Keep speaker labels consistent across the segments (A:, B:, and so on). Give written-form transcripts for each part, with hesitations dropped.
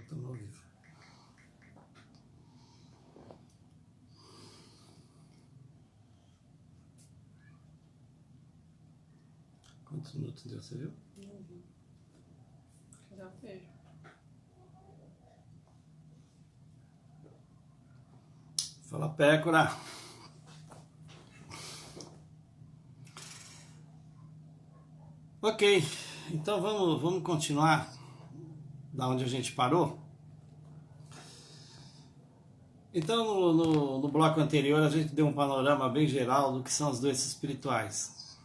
A: Estamos ao vivo. Quantos minutos deu, você viu?
B: Já vejo.
A: Fala, Pécora. Ok, então vamos continuar da onde a gente parou. Então, no bloco anterior, a gente deu um panorama bem geral do que são as doenças espirituais.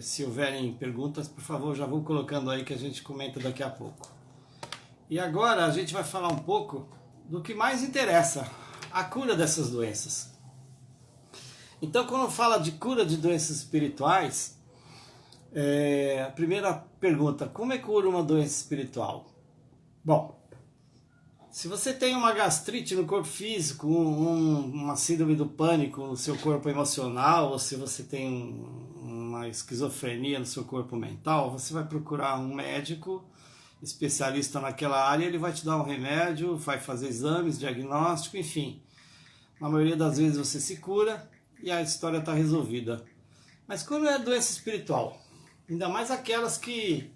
A: Se houverem perguntas, por favor, já vou colocando aí que a gente comenta daqui a pouco. E agora a gente vai falar um pouco do que mais interessa, a cura dessas doenças. Então, quando fala de cura de doenças espirituais, a primeira pergunta, como é que cura uma doença espiritual? Bom, se você tem uma gastrite no corpo físico, uma síndrome do pânico no seu corpo emocional, ou se você tem uma esquizofrenia no seu corpo mental, você vai procurar um médico especialista naquela área, ele vai te dar um remédio, vai fazer exames, diagnóstico, enfim. Na maioria das vezes você se cura e a história está resolvida. Mas quando é doença espiritual, ainda mais aquelas que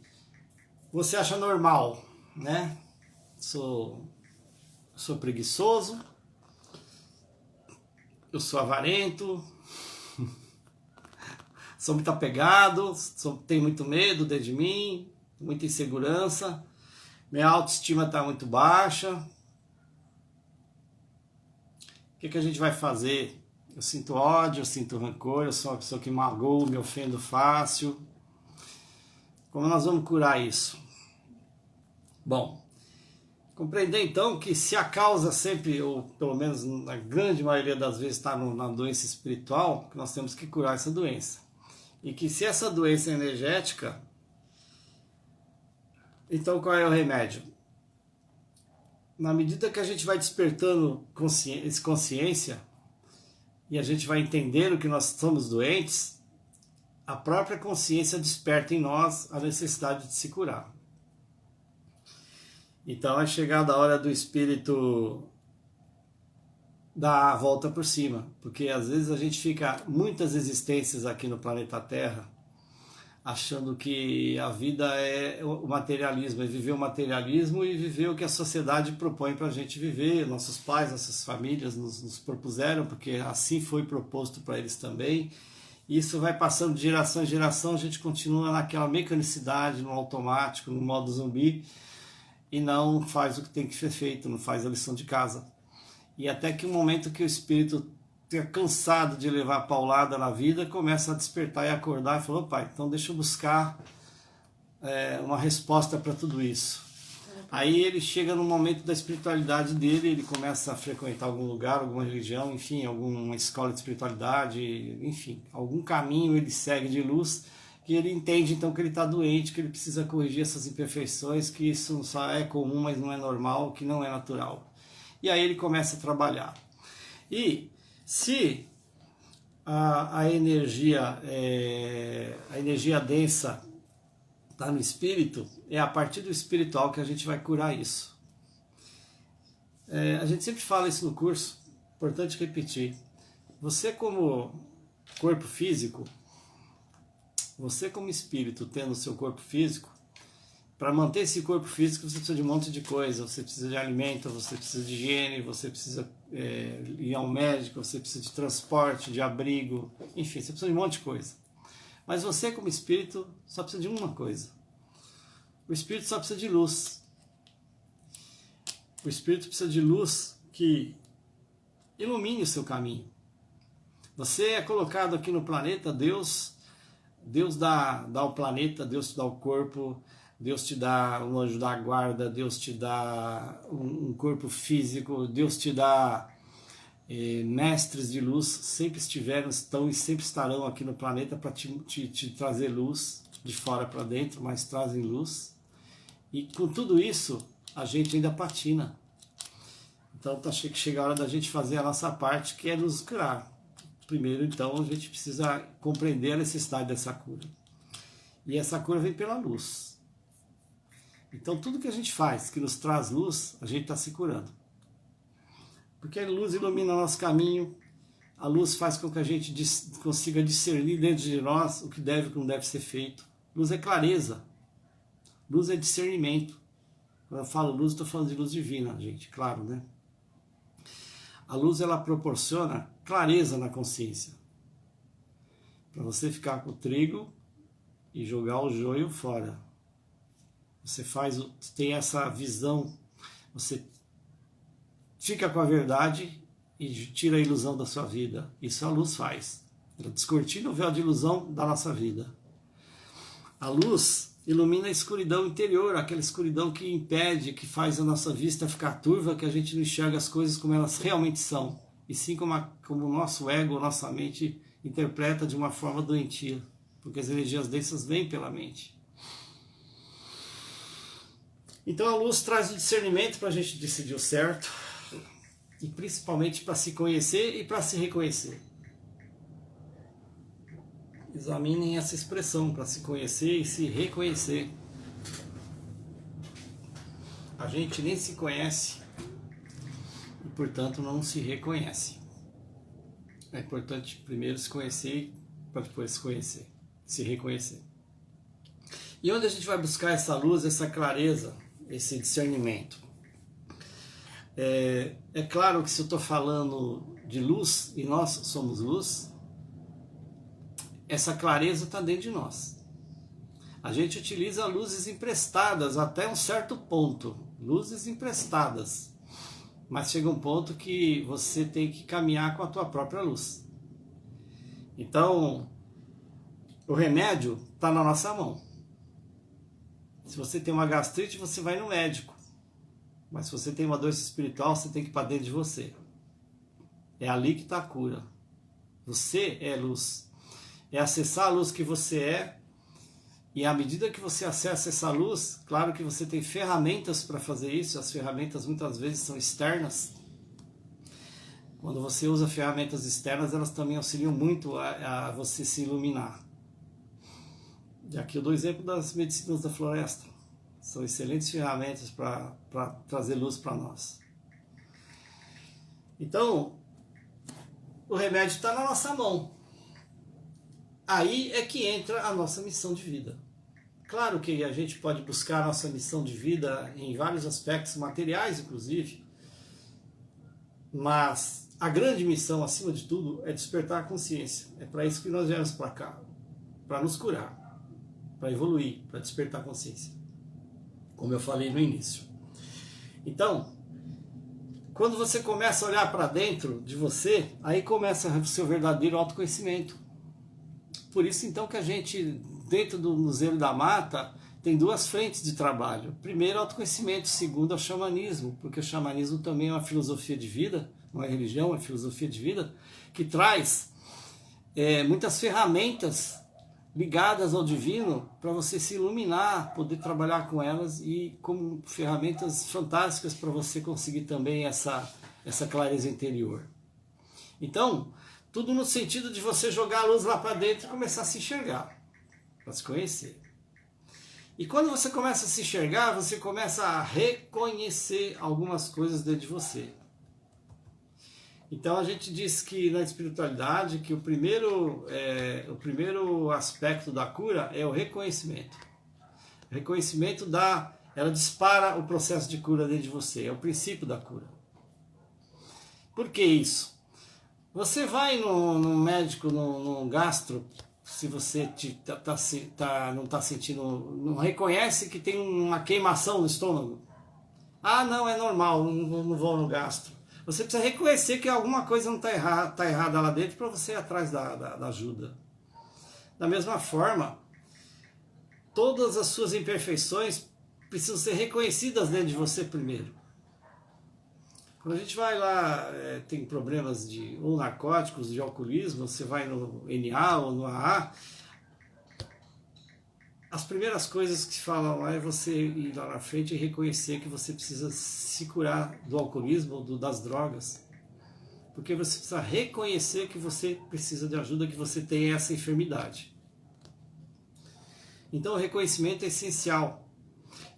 A: você acha normal, né? Sou preguiçoso, eu sou avarento, sou muito apegado, tenho muito medo dentro de mim, muita insegurança, minha autoestima está muito baixa. O que a gente vai fazer? Eu sinto ódio, eu sinto rancor, eu sou uma pessoa que magoa, me ofendo fácil. Como nós vamos curar isso? Bom, compreender então que se a causa sempre, ou pelo menos na grande maioria das vezes está na doença espiritual, nós temos que curar essa doença. E que se essa doença é energética, então qual é o remédio? Na medida que a gente vai despertando consciência e a gente vai entendendo que nós somos doentes, a própria consciência desperta em nós a necessidade de se curar. Então é chegada a hora do espírito dar a volta por cima, porque às vezes a gente fica muitas existências aqui no planeta Terra achando que a vida é o materialismo, é viver o materialismo e viver o que a sociedade propõe para a gente viver. Nossos pais, nossas famílias nos propuseram, porque assim foi proposto para eles também. Isso vai passando de geração em geração, a gente continua naquela mecanicidade, no automático, no modo zumbi, e não faz o que tem que ser feito, não faz a lição de casa. E até que o momento que o espírito tenha cansado de levar paulada na vida, começa a despertar e acordar e fala, opa, então deixa eu buscar uma resposta para tudo isso. Aí ele chega no momento da espiritualidade dele, ele começa a frequentar algum lugar, alguma religião, enfim, alguma escola de espiritualidade, enfim, algum caminho ele segue de luz, que ele entende então que ele está doente, que ele precisa corrigir essas imperfeições, que isso só é comum, mas não é normal, que não é natural. E aí ele começa a trabalhar. E se a energia densa está no espírito, é a partir do espiritual que a gente vai curar isso. A gente sempre fala isso no curso, importante repetir. Você como corpo físico, você como espírito tendo o seu corpo físico, para manter esse corpo físico você precisa de um monte de coisa, você precisa de alimento, você precisa de higiene, você precisa ir ao médico, você precisa de transporte, de abrigo, enfim, você precisa de um monte de coisa. Mas você como espírito só precisa de uma coisa. O espírito só precisa de luz. O espírito precisa de luz que ilumine o seu caminho. Você é colocado aqui no planeta, Deus dá o planeta, Deus te dá o corpo, Deus te dá um anjo da guarda, Deus te dá um corpo físico, Deus te dá mestres de luz, sempre estiveram, estão e sempre estarão aqui no planeta para te trazer luz, de fora para dentro, mas trazem luz. E com tudo isso, a gente ainda patina. Então chega a hora da gente fazer a nossa parte, que é nos curar. Primeiro, então, a gente precisa compreender a necessidade dessa cura. E essa cura vem pela luz. Então tudo que a gente faz, que nos traz luz, a gente está se curando. Porque a luz ilumina nosso caminho, a luz faz com que a gente consiga discernir dentro de nós o que deve e o que não deve ser feito. Luz é clareza, luz é discernimento. Quando eu falo luz, estou falando de luz divina, gente, claro, né? A luz, ela proporciona clareza na consciência. Para você ficar com o trigo e jogar o joio fora. Você tem essa visão, você fica com a verdade e tira a ilusão da sua vida. Isso a luz faz. Ela descortina o véu de ilusão da nossa vida. A luz ilumina a escuridão interior, aquela escuridão que impede, que faz a nossa vista ficar turva, que a gente não enxerga as coisas como elas realmente são, e sim como o nosso ego, nossa mente interpreta de uma forma doentia, porque as energias densas vêm pela mente. Então a luz traz o discernimento para a gente decidir o certo, e principalmente para se conhecer e para se reconhecer. Examinem essa expressão, para se conhecer e se reconhecer. A gente nem se conhece e, portanto, não se reconhece. É importante primeiro se conhecer para depois se conhecer, se reconhecer. E onde a gente vai buscar essa luz, essa clareza, esse discernimento? É claro que se eu estou falando de luz, e nós somos luz, essa clareza está dentro de nós. A gente utiliza luzes emprestadas até um certo ponto, luzes emprestadas, mas chega um ponto que você tem que caminhar com a tua própria luz. Então, o remédio está na nossa mão. Se você tem uma gastrite, você vai no médico, mas se você tem uma doença espiritual, você tem que ir para dentro de você. É ali que está a cura. Você é luz. É acessar a luz que você é, e à medida que você acessa essa luz, claro que você tem ferramentas para fazer isso, as ferramentas muitas vezes são externas. Quando você usa ferramentas externas, elas também auxiliam muito a você se iluminar. E aqui eu dou exemplo das medicinas da floresta. São excelentes ferramentas para trazer luz para nós. Então, o remédio está na nossa mão. Aí é que entra a nossa missão de vida. Claro que a gente pode buscar a nossa missão de vida em vários aspectos materiais, inclusive, mas a grande missão, acima de tudo, é despertar a consciência. É para isso que nós viemos para cá, para nos curar, para evoluir, para despertar a consciência, como eu falei no início. Então, quando você começa a olhar para dentro de você, aí começa o seu verdadeiro autoconhecimento. Por isso, então, que a gente, dentro do Museu da Mata, tem duas frentes de trabalho. Primeiro, autoconhecimento. Segundo, é o xamanismo, porque o xamanismo também é uma filosofia de vida, não é religião, é filosofia de vida, que traz muitas ferramentas ligadas ao divino para você se iluminar, poder trabalhar com elas e como ferramentas fantásticas para você conseguir também essa clareza interior. Então, tudo no sentido de você jogar a luz lá para dentro e começar a se enxergar, para se conhecer. E quando você começa a se enxergar, você começa a reconhecer algumas coisas dentro de você. Então a gente diz que na espiritualidade que o primeiro aspecto da cura é o reconhecimento. O reconhecimento ela dispara o processo de cura dentro de você, é o princípio da cura. Por que isso? Você vai no médico, no gastro, se você não está sentindo, não reconhece que tem uma queimação no estômago. Ah, não, é normal, não vou no gastro. Você precisa reconhecer que alguma coisa não está errada lá dentro para você ir atrás da ajuda. Da mesma forma, todas as suas imperfeições precisam ser reconhecidas dentro de você primeiro. Quando a gente vai lá, tem problemas de ou narcóticos, de alcoolismo, você vai no NA ou no AA, as primeiras coisas que se falam lá é você ir lá na frente e reconhecer que você precisa se curar do alcoolismo ou das drogas. Porque você precisa reconhecer que você precisa de ajuda, que você tem essa enfermidade. Então o reconhecimento é essencial.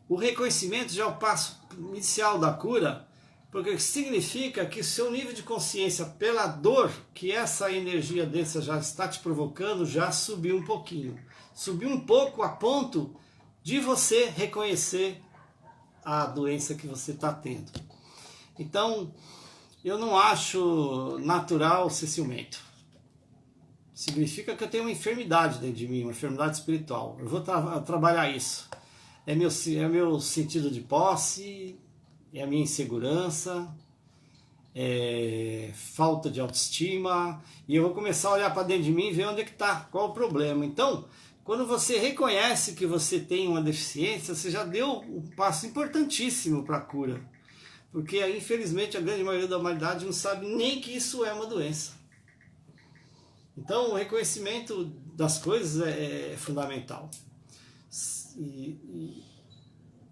A: O reconhecimento já é o passo inicial da cura, porque significa que o seu nível de consciência pela dor que essa energia densa já está te provocando já subiu um pouquinho. Subiu um pouco a ponto de você reconhecer a doença que você está tendo. Então, eu não acho natural ser ciumento. Significa que eu tenho uma enfermidade dentro de mim, uma enfermidade espiritual. Eu vou trabalhar isso. É meu sentido de posse, é a minha insegurança, é falta de autoestima, e eu vou começar a olhar para dentro de mim e ver onde é que está, qual o problema. Então, quando você reconhece que você tem uma deficiência, você já deu um passo importantíssimo para a cura. Porque, infelizmente, a grande maioria da humanidade não sabe nem que isso é uma doença. Então, o reconhecimento das coisas é fundamental. E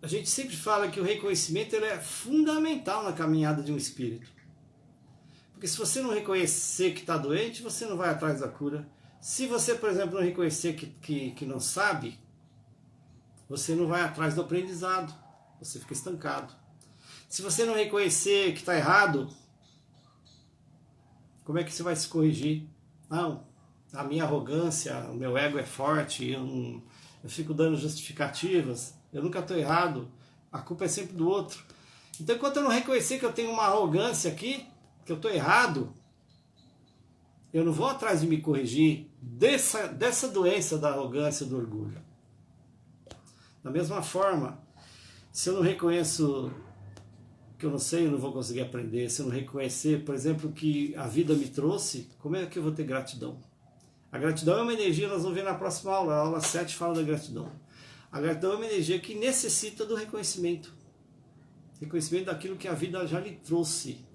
A: a gente sempre fala que o reconhecimento ele é fundamental na caminhada de um espírito. Porque se você não reconhecer que está doente, você não vai atrás da cura. Se você, por exemplo, não reconhecer que não sabe, você não vai atrás do aprendizado. Você fica estancado. Se você não reconhecer que está errado, como é que você vai se corrigir? Não, a minha arrogância, o meu ego é forte, eu fico dando justificativas, eu nunca estou errado, a culpa é sempre do outro. Então, enquanto eu não reconhecer que eu tenho uma arrogância aqui, que eu estou errado, eu não vou atrás de me corrigir dessa doença da arrogância e do orgulho. Da mesma forma, se eu não reconheço que eu não sei, eu não vou conseguir aprender. Se eu não reconhecer, por exemplo, que a vida me trouxe, como é que eu vou ter gratidão? A gratidão é uma energia, nós vamos ver na próxima aula, a aula 7 fala da gratidão. A gratidão é uma energia que necessita do reconhecimento. Reconhecimento daquilo que a vida já lhe trouxe.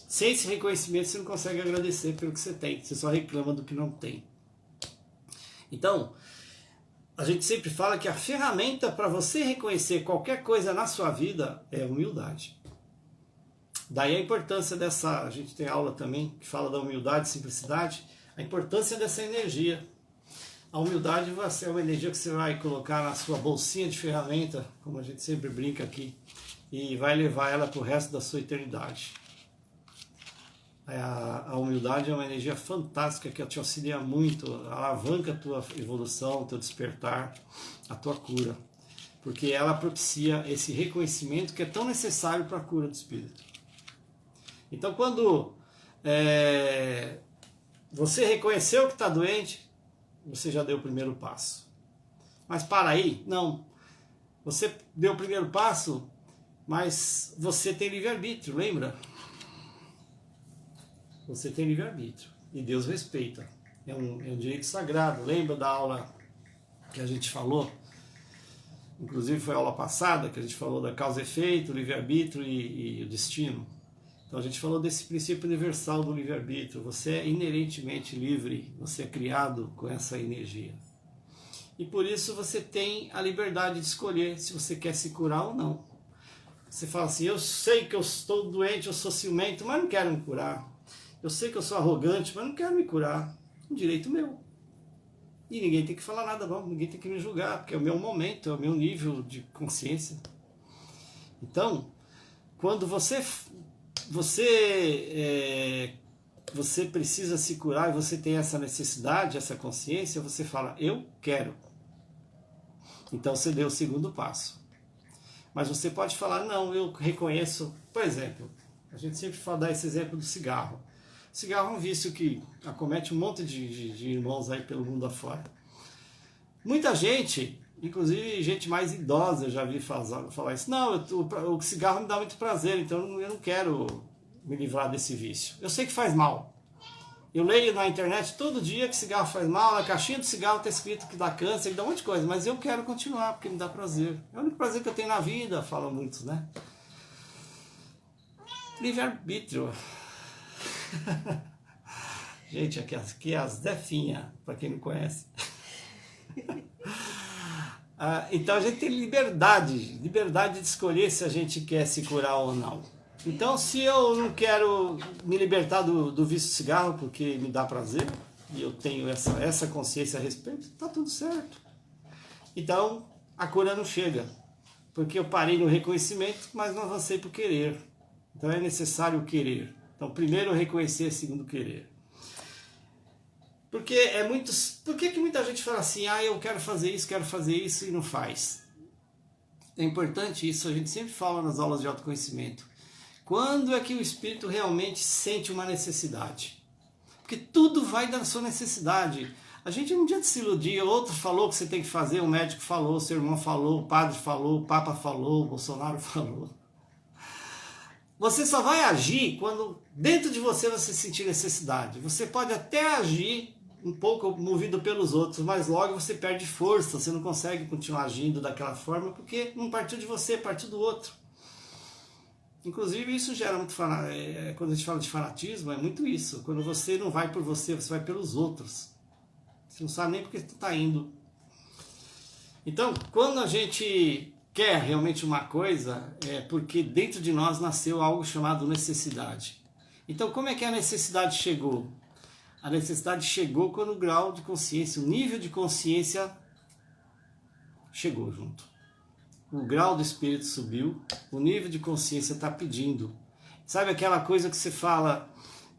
A: Sem esse reconhecimento, você não consegue agradecer pelo que você tem, você só reclama do que não tem. Então, a gente sempre fala que a ferramenta para você reconhecer qualquer coisa na sua vida é a humildade. Daí a importância dessa, a gente tem aula também que fala da humildade e simplicidade, a importância dessa energia. A humildade vai ser uma energia que você vai colocar na sua bolsinha de ferramenta, como a gente sempre brinca aqui, e vai levar ela para o resto da sua eternidade. A humildade é uma energia fantástica que te auxilia muito, alavanca a tua evolução, o teu despertar, a tua cura. Porque ela propicia esse reconhecimento que é tão necessário para a cura do espírito. Então, quando você reconheceu que está doente, você já deu o primeiro passo. Mas para aí, não. Você deu o primeiro passo, mas você tem livre-arbítrio, lembra? Você tem livre-arbítrio. E Deus respeita. É um direito sagrado. Lembra da aula que a gente falou? Inclusive foi a aula passada, que a gente falou da causa e efeito, o livre-arbítrio e o destino. Então a gente falou desse princípio universal do livre-arbítrio. Você é inerentemente livre, você é criado com essa energia. E por isso você tem a liberdade de escolher se você quer se curar ou não. Você fala assim, eu sei que eu estou doente, eu sou ciumento, mas não quero me curar. Eu sei que eu sou arrogante, mas não quero me curar. É um direito meu. E ninguém tem que falar nada, não. Ninguém tem que me julgar, porque é o meu momento, é o meu nível de consciência. Então, quando você precisa se curar e você tem essa necessidade, essa consciência, você fala, eu quero. Então você deu o segundo passo. Mas você pode falar, não, eu reconheço, por exemplo, a gente sempre dá esse exemplo do cigarro. O cigarro é um vício que acomete um monte de irmãos aí pelo mundo afora. Muita gente, inclusive gente mais idosa, eu já vi falar isso. Não, o cigarro me dá muito prazer, então eu não quero me livrar desse vício. Eu sei que faz mal. Eu leio na internet todo dia que cigarro faz mal, na caixinha do cigarro está escrito que dá câncer, que dá um monte de coisa, mas eu quero continuar porque me dá prazer. É o único prazer que eu tenho na vida, falam muitos, né? Livre-arbítrio. Gente, aqui é as Zefinha, para quem não conhece. Então a gente tem liberdade de escolher se a gente quer se curar ou não. Então, se eu não quero me libertar do vício de cigarro porque me dá prazer, e eu tenho essa consciência a respeito, tá tudo certo. Então, a cura não chega. porque eu parei no reconhecimento, mas não avancei para o querer. Então é necessário o querer. Então primeiro reconhecer, segundo querer. Porque por que muita gente fala assim, eu quero fazer isso e não faz? É importante isso, a gente sempre fala nas aulas de autoconhecimento. Quando é que o espírito realmente sente uma necessidade? Porque tudo vai da sua necessidade. A gente não adianta se iludir, outro falou que você tem que fazer, o médico falou, seu irmão falou, o padre falou, o papa falou, o Bolsonaro falou. Você só vai agir quando dentro de você sentir necessidade. Você pode até agir um pouco movido pelos outros, mas logo você perde força, você não consegue continuar agindo daquela forma, porque não partiu de você, partiu do outro. Inclusive isso gera muito, quando a gente fala de fanatismo, é muito isso. Quando você não vai por você, você vai pelos outros. Você não sabe nem porque você está indo. Então, quando a gente quer realmente uma coisa, é porque dentro de nós nasceu algo chamado necessidade. Então, como é que a necessidade chegou? A necessidade chegou quando o grau de consciência, o nível de consciência chegou junto. O grau do espírito subiu, o nível de consciência está pedindo. Sabe aquela coisa que você fala...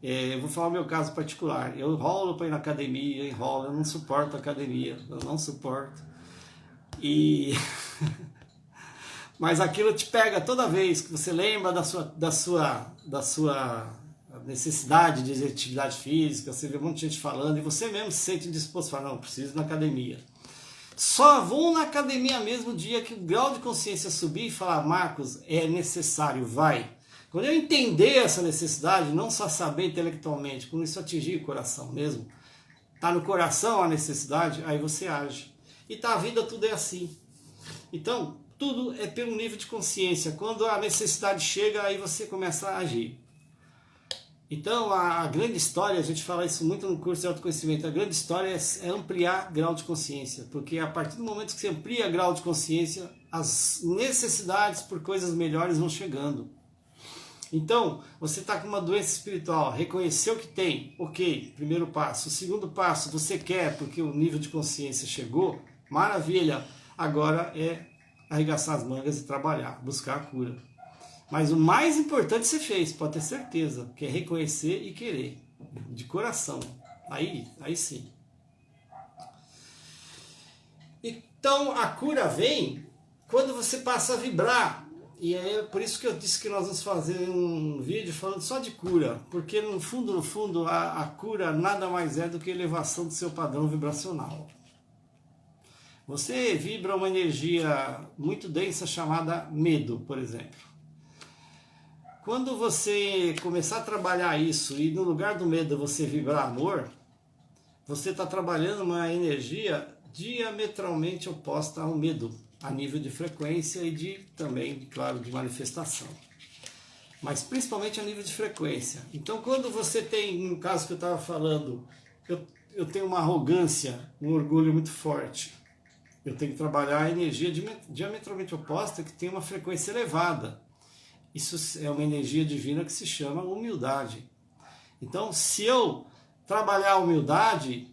A: eu vou falar o meu caso particular. Eu enrolo para ir na academia, eu não suporto a academia, eu não suporto. Mas aquilo te pega toda vez que você lembra da sua necessidade de atividade física, você vê um monte de gente falando e você mesmo se sente disposto a falar, não, preciso ir na academia. Só vou na academia mesmo o dia que o grau de consciência subir e falar, Marcos, é necessário, vai. Quando eu entender essa necessidade, não só saber intelectualmente, quando isso atingir o coração mesmo, está no coração a necessidade, aí você age. E a vida tudo é assim. Então, tudo é pelo nível de consciência. Quando a necessidade chega, aí você começa a agir. Então, a grande história, a gente fala isso muito no curso de autoconhecimento, a grande história é ampliar grau de consciência, porque a partir do momento que você amplia grau de consciência, as necessidades por coisas melhores vão chegando. Então, você está com uma doença espiritual, reconheceu que tem, ok, primeiro passo. O segundo passo, você quer, porque o nível de consciência chegou, maravilha, agora é arregaçar as mangas e trabalhar, buscar a cura. Mas o mais importante você fez, pode ter certeza, que é reconhecer e querer, de coração. Aí sim. Então a cura vem quando você passa a vibrar. E é por isso que eu disse que nós vamos fazer um vídeo falando só de cura. Porque no fundo, a cura nada mais é do que a elevação do seu padrão vibracional. Você vibra uma energia muito densa chamada medo, por exemplo. Quando você começar a trabalhar isso e no lugar do medo você vibrar amor, você está trabalhando uma energia diametralmente oposta ao medo, a nível de frequência e também, claro, de manifestação. Mas principalmente a nível de frequência. Então quando você tem, no caso que eu estava falando, eu tenho uma arrogância, um orgulho muito forte, eu tenho que trabalhar a energia diametralmente oposta que tem uma frequência elevada. Isso é uma energia divina que se chama humildade. Então, se eu trabalhar a humildade,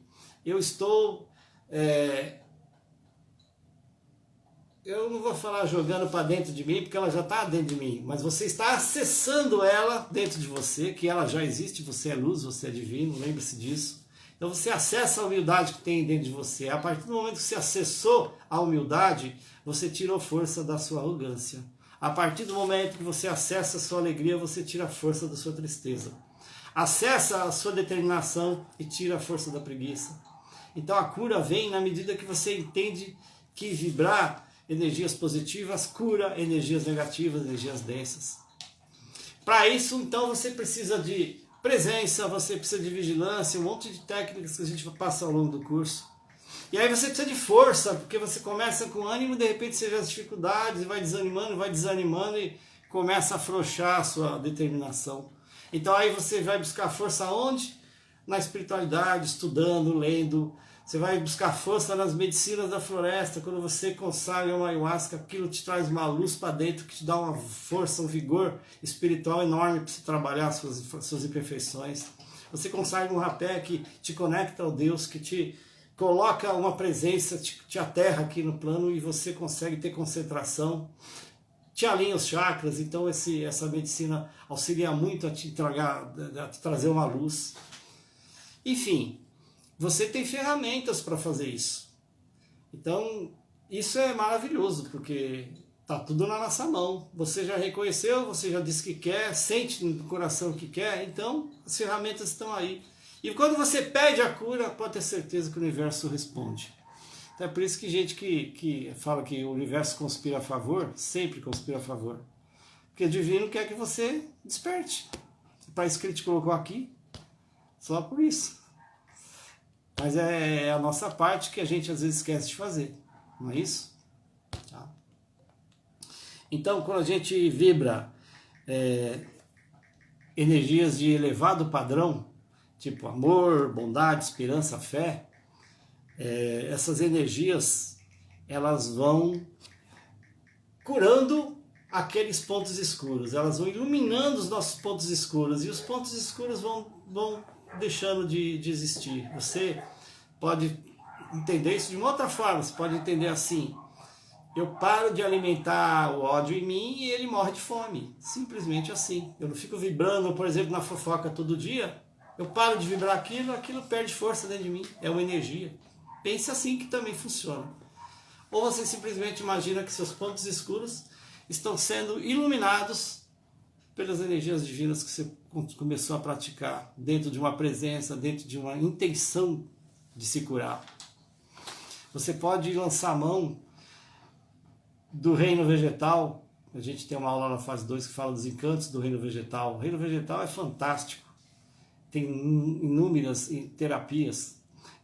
A: eu estou... eu não vou falar jogando para dentro de mim, porque ela já está dentro de mim, mas você está acessando ela dentro de você, que ela já existe, você é luz, você é divino, lembre-se disso. Então você acessa a humildade que tem dentro de você. A partir do momento que você acessou a humildade, você tirou força da sua arrogância. A partir do momento que você acessa a sua alegria, você tira a força da sua tristeza. Acessa a sua determinação e tira a força da preguiça. Então a cura vem na medida que você entende que vibrar energias positivas cura energias negativas, energias densas. Para isso, então, você precisa de presença, você precisa de vigilância, um monte de técnicas que a gente passa ao longo do curso. E aí você precisa de força, porque você começa com ânimo, de repente você vê as dificuldades, e vai desanimando e começa a afrouxar a sua determinação. Então aí você vai buscar força onde? Na espiritualidade, estudando, lendo. Você vai buscar força nas medicinas da floresta, quando você consagra uma ayahuasca, aquilo te traz uma luz para dentro, que te dá uma força, um vigor espiritual enorme para você trabalhar suas imperfeições. Você consagra um rapé que te conecta ao Deus, que te coloca uma presença, te aterra aqui no plano e você consegue ter concentração, te alinha os chakras. Então essa medicina auxilia muito a te trazer uma luz. Enfim, você tem ferramentas para fazer isso. Então isso é maravilhoso, porque está tudo na nossa mão. Você já reconheceu, você já disse que quer, sente no coração que quer, então as ferramentas estão aí. E quando você pede a cura, pode ter certeza que o universo responde. Então é por isso que gente que fala que o universo conspira a favor, sempre conspira a favor. Porque o divino quer que você desperte. Para isso que ele te colocou aqui, só por isso. Mas é a nossa parte que a gente às vezes esquece de fazer, não é isso? Tá. Então, quando a gente vibra energias de elevado padrão, tipo amor, bondade, esperança, fé, essas energias, elas vão curando aqueles pontos escuros, elas vão iluminando os nossos pontos escuros, e os pontos escuros vão deixando de existir. Você pode entender isso de uma outra forma, você pode entender assim: eu paro de alimentar o ódio em mim e ele morre de fome, simplesmente assim. Eu não fico vibrando, por exemplo, na fofoca todo dia. Eu paro de vibrar aquilo perde força dentro de mim, é uma energia. Pense assim que também funciona. Ou você simplesmente imagina que seus pontos escuros estão sendo iluminados pelas energias divinas que você começou a praticar, dentro de uma presença, dentro de uma intenção de se curar. Você pode lançar a mão do reino vegetal. A gente tem uma aula na fase 2 que fala dos encantos do reino vegetal. O reino vegetal é fantástico. Tem inúmeras terapias,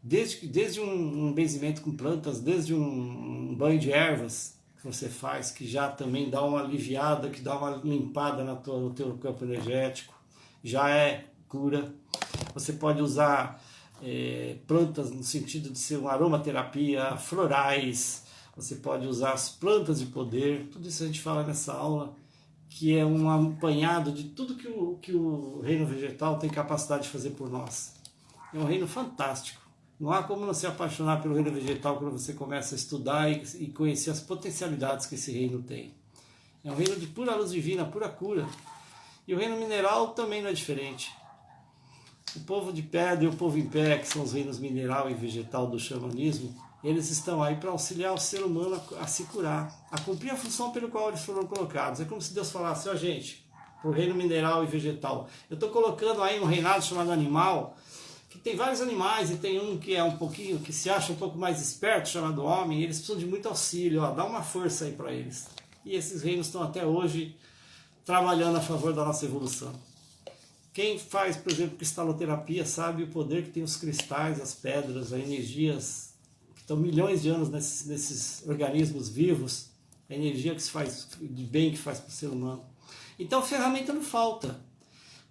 A: desde um benzimento com plantas, desde um banho de ervas que você faz, que já também dá uma aliviada, que dá uma limpada no teu campo energético, já é cura. Você pode usar plantas no sentido de ser uma aromaterapia, florais, você pode usar as plantas de poder, tudo isso a gente fala nessa aula, que é um apanhado de tudo que o reino vegetal tem capacidade de fazer por nós. É um reino fantástico. Não há como não se apaixonar pelo reino vegetal quando você começa a estudar e conhecer as potencialidades que esse reino tem. É um reino de pura luz divina, pura cura. E o reino mineral também não é diferente. O povo de pedra e o povo em pé, que são os reinos mineral e vegetal do xamanismo, eles estão aí para auxiliar o ser humano a se curar, a cumprir a função pelo qual eles foram colocados. É como se Deus falasse: ó, gente, para o reino mineral e vegetal, eu estou colocando aí um reinado chamado animal, que tem vários animais, e tem um que é um pouquinho, que se acha um pouco mais esperto, chamado homem, e eles precisam de muito auxílio, ó, dá uma força aí para eles. E esses reinos estão até hoje trabalhando a favor da nossa evolução. Quem faz, por exemplo, cristaloterapia sabe o poder que tem os cristais, as pedras, as energias que estão milhões de anos nesses organismos vivos, a energia que se faz de bem que faz para o ser humano. Então ferramenta não falta.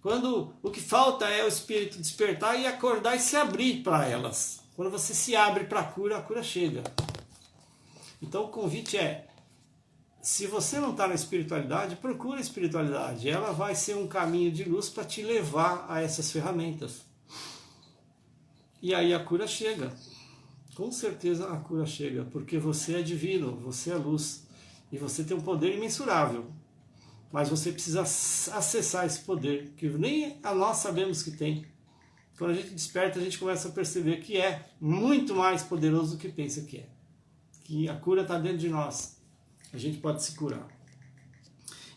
A: Quando o que falta é o espírito despertar e acordar e se abrir para elas. Quando você se abre para a cura chega. Então o convite é: se você não está na espiritualidade, procura a espiritualidade. Ela vai ser um caminho de luz para te levar a essas ferramentas. E aí a cura chega. Com certeza a cura chega, porque você é divino, você é luz. E você tem um poder imensurável. Mas você precisa acessar esse poder, que nem a nós sabemos que tem. Quando a gente desperta, a gente começa a perceber que é muito mais poderoso do que pensa que é. Que a cura está dentro de nós. A gente pode se curar.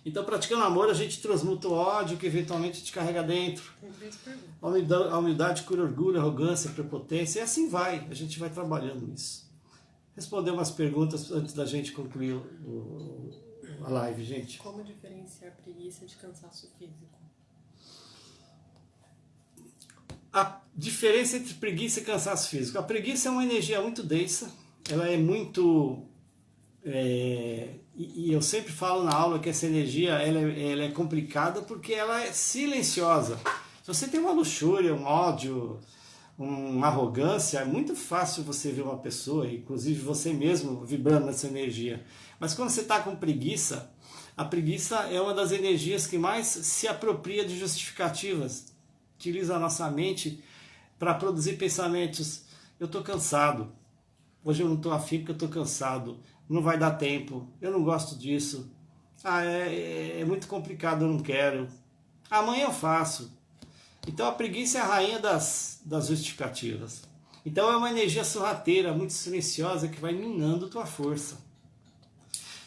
A: Então, praticando amor, a gente transmuta o ódio que eventualmente te carrega dentro. A humildade cura orgulho, arrogância, prepotência, e assim vai. A gente vai trabalhando isso. Responder umas perguntas antes da gente concluir a live, gente.
B: Como diferenciar preguiça de cansaço físico?
A: A diferença entre preguiça e cansaço físico. A preguiça é uma energia muito densa, ela é muito... e eu sempre falo na aula que essa energia ela é complicada porque ela é silenciosa. Se você tem uma luxúria, um ódio, uma arrogância, é muito fácil você ver uma pessoa, inclusive você mesmo, vibrando nessa energia. Mas quando você está com preguiça, a preguiça é uma das energias que mais se apropria de justificativas, utiliza a nossa mente para produzir pensamentos eu estou cansado, hoje eu não estou afim porque eu estou cansado, não vai dar tempo, eu não gosto disso, é muito complicado, eu não quero, amanhã eu faço. Então a preguiça é a rainha das justificativas. Então é uma energia sorrateira, muito silenciosa, que vai minando tua força.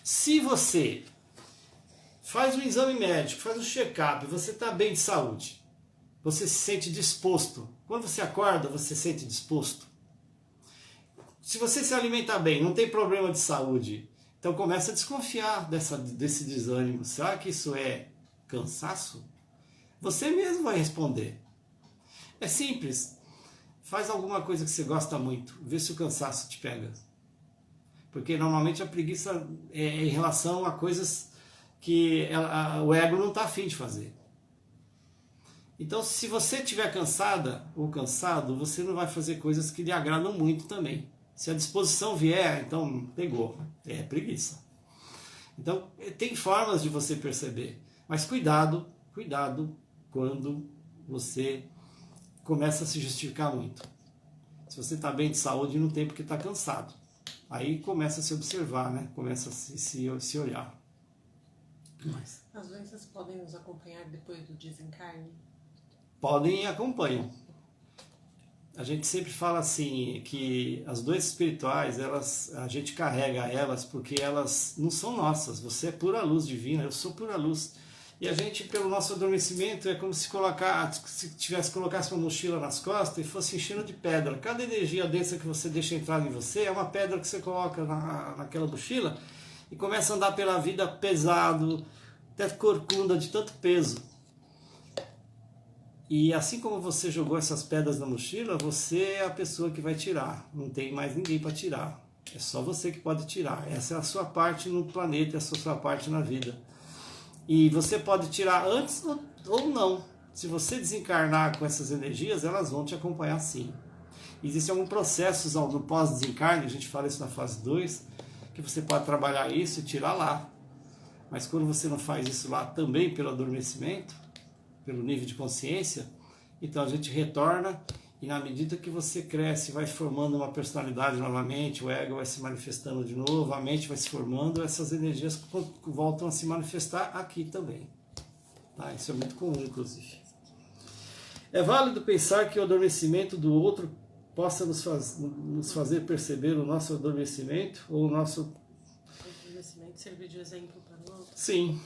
A: Se você faz um exame médico, faz um check-up, você está bem de saúde, você se sente disposto. Quando você acorda, você se sente disposto. Se você se alimenta bem, não tem problema de saúde, então começa a desconfiar desse desânimo. Será que isso é cansaço? Você mesmo vai responder. É simples. Faz alguma coisa que você gosta muito, vê se o cansaço te pega. Porque normalmente a preguiça é em relação a coisas que o ego não está afim de fazer. Então, se você estiver cansada ou cansado, você não vai fazer coisas que lhe agradam muito também. Se a disposição vier, então pegou, é preguiça. Então, tem formas de você perceber, mas cuidado quando você começa a se justificar muito. Se você está bem de saúde, não tem porque está cansado. Aí começa a se observar, né? Começa a se olhar. Mas
B: as doenças podem nos acompanhar depois do desencarne?
A: Podem e acompanham. A gente sempre fala assim, que as doenças espirituais, a gente carrega elas porque elas não são nossas. Você é pura luz divina, eu sou pura luz. E a gente, pelo nosso adormecimento, é como se colocasse uma mochila nas costas e fosse enchendo de pedra. Cada energia densa que você deixa entrar em você é uma pedra que você coloca naquela mochila e começa a andar pela vida pesado, até corcunda de tanto peso. E assim como você jogou essas pedras na mochila, você é a pessoa que vai tirar. Não tem mais ninguém para tirar. É só você que pode tirar. Essa é a sua parte no planeta, essa é a sua parte na vida. E você pode tirar antes ou não. Se você desencarnar com essas energias, elas vão te acompanhar sim. Existem alguns processos no pós-desencarne, a gente fala isso na fase 2, que você pode trabalhar isso e tirar lá. Mas quando você não faz isso lá também pelo adormecimento, pelo nível de consciência, então a gente retorna e na medida que você cresce, vai formando uma personalidade novamente, o ego vai se manifestando de novo, a mente vai se formando, essas energias voltam a se manifestar aqui também. Tá? Isso é muito comum, inclusive. É válido pensar que o adormecimento do outro possa nos fazer perceber o nosso adormecimento ou o nosso...
B: O adormecimento servir de exemplo para o outro?
A: Sim,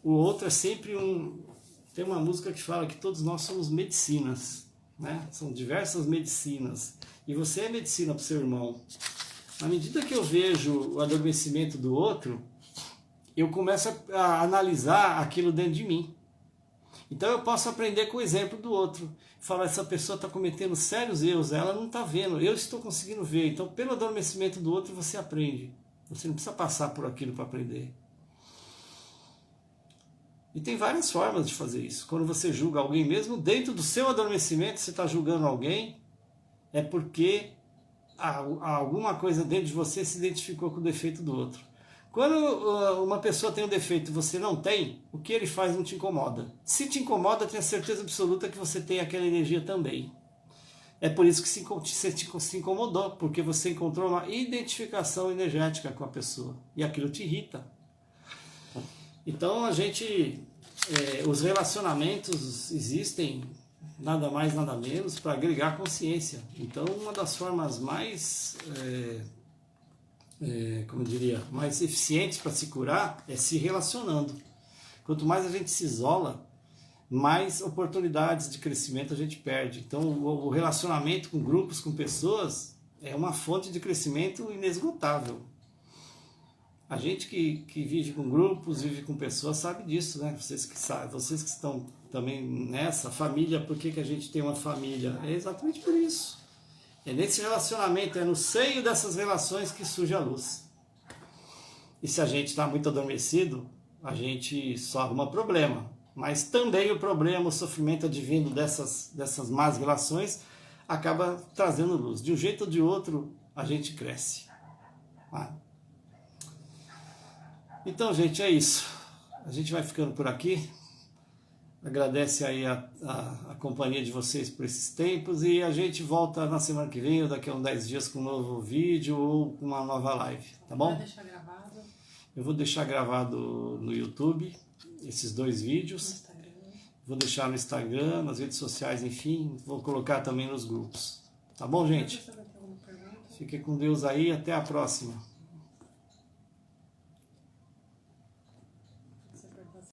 A: o outro é sempre Tem uma música que fala que todos nós somos medicinas, né? São diversas medicinas. E você é medicina para o seu irmão. Na medida que eu vejo o adormecimento do outro, eu começo a analisar aquilo dentro de mim. Então eu posso aprender com o exemplo do outro. Falar, essa pessoa está cometendo sérios erros, ela não está vendo, eu estou conseguindo ver. Então pelo adormecimento do outro você aprende. Você não precisa passar por aquilo para aprender. E tem várias formas de fazer isso. Quando você julga alguém, mesmo dentro do seu adormecimento, você está julgando alguém, é porque alguma coisa dentro de você se identificou com o defeito do outro. Quando uma pessoa tem um defeito e você não tem, o que ele faz não te incomoda. Se te incomoda, tenha certeza absoluta que você tem aquela energia também. É por isso que se incomodou, porque você encontrou uma identificação energética com a pessoa. E aquilo te irrita. Então os relacionamentos existem nada mais, nada menos para agregar consciência. Então uma das formas mais, mais eficientes para se curar é se relacionando. Quanto mais a gente se isola, mais oportunidades de crescimento a gente perde. Então o relacionamento com grupos, com pessoas, é uma fonte de crescimento inesgotável. A gente que vive com grupos, vive com pessoas, sabe disso, né? Vocês que estão também nessa família, por que a gente tem uma família? É exatamente por isso. É nesse relacionamento, é no seio dessas relações que surge a luz. E se a gente está muito adormecido, a gente só arruma problema. Mas também o problema, o sofrimento advindo dessas más relações, acaba trazendo luz. De um jeito ou de outro, a gente cresce. Tá? Então, gente, é isso. A gente vai ficando por aqui. Agradece aí a companhia de vocês por esses tempos e a gente volta na semana que vem ou daqui a uns 10 dias com um novo vídeo ou com uma nova live, tá bom?
B: Vai deixar gravado
A: Eu vou deixar gravado no YouTube esses 2
B: no
A: vídeos,
B: Instagram.
A: vou deixar no Instagram, nas redes sociais, enfim, vou colocar também nos grupos. Tá bom, gente?
B: Se você vai ter alguma pergunta.
A: Fique com Deus aí, até a próxima.